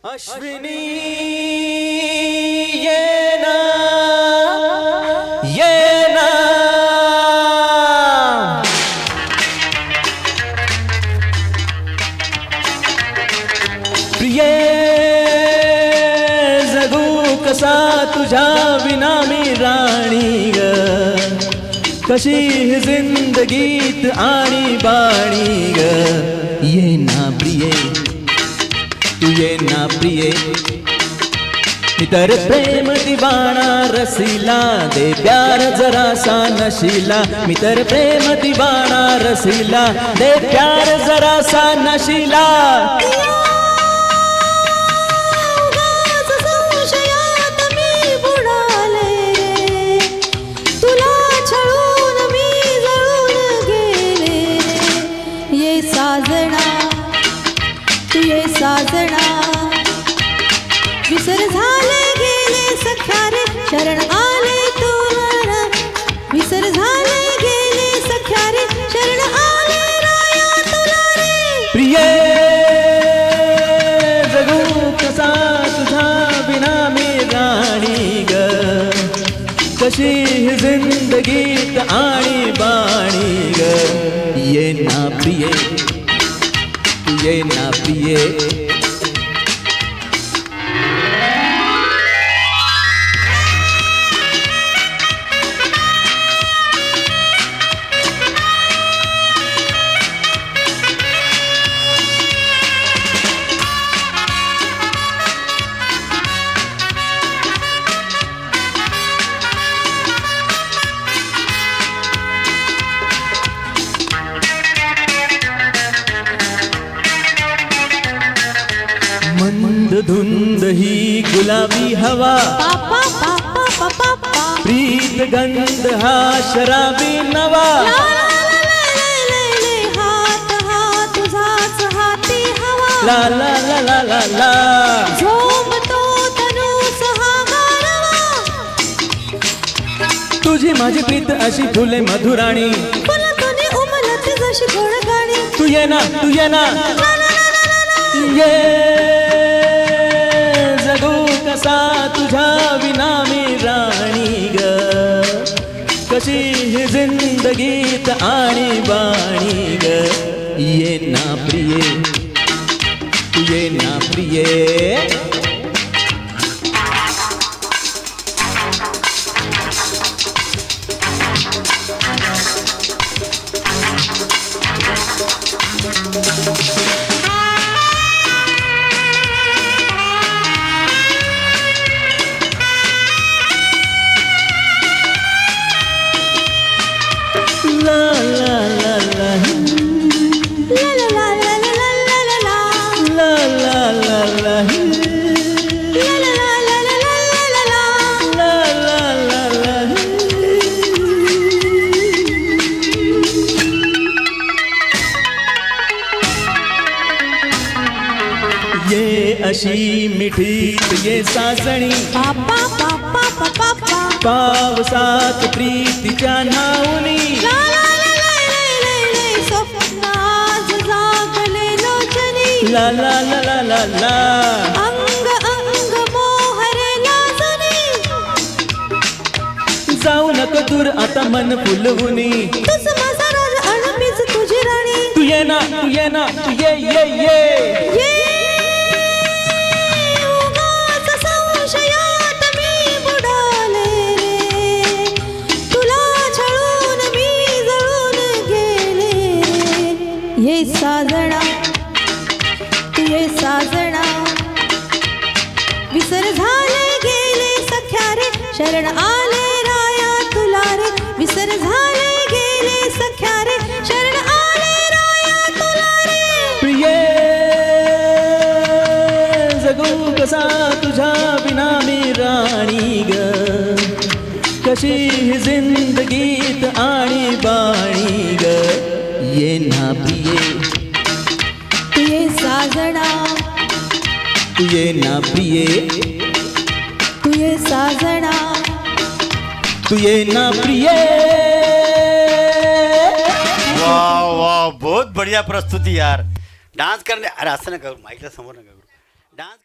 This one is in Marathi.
अश्विनी ये ना ये ना प्रिये जगू कसा तुझ्या विना मी राणी ग कशी ही जिंदगीत आणि बाणी ग ये ना प्रिये तू ये ना प्रिये इतर प्रेम दीवाना रसीला दे प्यार जरा सा नशीला मितर प्रेम दीवाना रसीला दे प्यार जरा सा नशीला साजना विसर झाले गेले सख्या रे शरण आले तुला विसर झाले गेले सख्या रे शरण आले राया तुला रे प्रिये जगू कसा तुझा बिना मी राणी ग कशी ही जिंदगीत आणि बाणी ग ये ना प्रिये ये ना प्रिये मंद धुंद ही गुलाबी हवा पापा पापा पापा पा प्रीत गंध हा शराबी नवा हात हात तुझाच हाती हवा ला ला ला ला ला ला झोंबतो तनू सहागारवा तुझी माझी प्रीत अशी फुले मधुराणी फुलतोने उमलते जशी गोड गाणी तू ये ना ये जगू कसा तुझ्या विना मी राणी ग कशी ही जिंदगीत आणि बाणी ग ये ना प्रिये तू ये ना प्रिये ला ला ला ला ला ला ला ला ला ला ला ला ला ला ला ये अशी मिठीत ये सासणी पापा पापा पापा पा पावसात प्रीतीच्या नावनी ला ला ला ला ला स्वप्नात जागले लोचनी ला ला ला ला ला ला अंग अंग मोहरे लाजनी जाऊ नको दूर आता मन फुलवुनी तुझ माझा राज आणि मीच तुझी राणी तू ये ना तू ये ना तू ये ये उगाच संशयात मी बुडाले रे तुला छळून मी जळून गेले रे ये साजना तू ये साजना विसर झाले गेले सख्या रे शरण आले राया तुला रे विसर झाले गेले सख्या रे शरण आले राया तुला रे प्रिये जगू कसा तुझ्या बिना मी राणी ग कशी ही जिंदगीत आणि बाणी ग ये ना प्रिये तू ये साजना तू ये ना प्रिये तू ये साजना तू ये ना प्रिये वाह वाह बहुत बढ़िया प्रस्तुति यार. डान्स करने अरे असं नका करू, माईकला समोर नका करू. डान्स